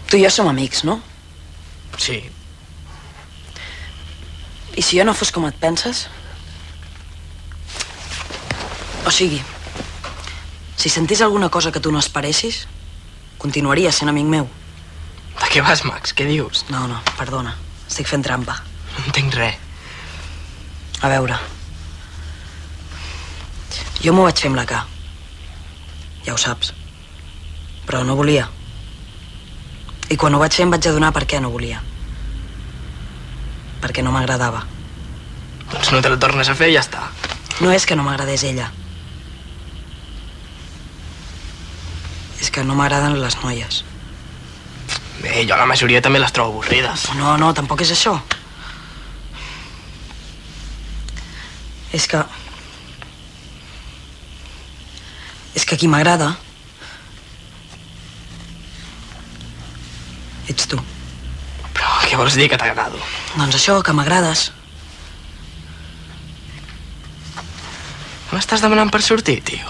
Tu i jo som amics, no? Sí. I si jo no fos com et penses? O sigui, si sentís alguna cosa que tu no esperessis, continuaria sent amic meu. De què vas, Max? Què dius? No, perdona. Estic fent trampa. No entenc res. A veure... Jo m'ho vaig fer amb la K. Ja ho saps. Però no volia. I quan ho vaig fer em vaig adonar per què no volia. Perquè no m'agradava. Doncs no te la tornes a fer i ja està. No és que no m'agradés ella. És que no m'agraden les noies. Bé, jo la majoria també les trobo avorrides. No, tampoc és això. És que qui m'agrada ets tu. Però què vols dir que t'agrado? Doncs això, que m'agrades. M'estàs demanant per sortir, tio?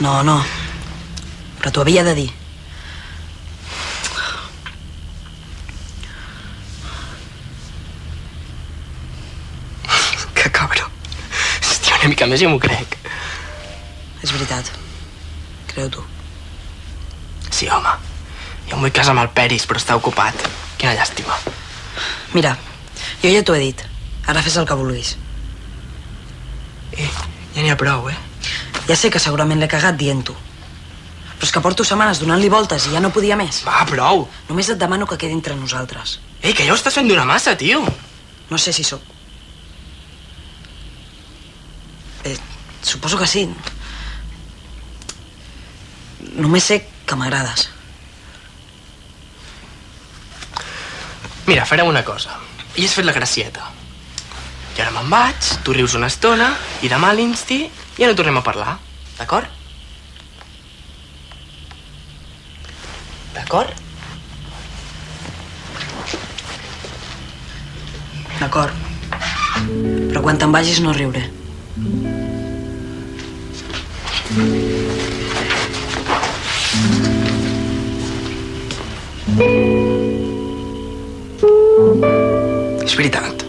No. Però t'ho havia de dir. Que cabró. Hòstia, una mica més i m'ho crec. És veritat. Creu-t'ho. Sí, home. Jo em vull casar amb el Peris, però està ocupat. Quina llàstima. Mira, jo ja t'ho he dit. Ara fes el que vulguis. Ja n'hi ha prou, Ja sé que segurament l'he cagat dient-ho. Però és que porto setmanes donant-li voltes i ja no podia més. Va, prou. Només et demano que quedi entre nosaltres. Que ja ho estàs fent d'una massa, tio. No sé si sóc... suposo que sí. Només sé que m'agrades. Mira, farem una cosa. Ja has fet la gracieta. I ara me'n vaig, tu rius una estona, i demà a l'insti ja no tornem a parlar. D'acord? D'acord? D'acord. Però quan te'n vagis no riuré. És veritat.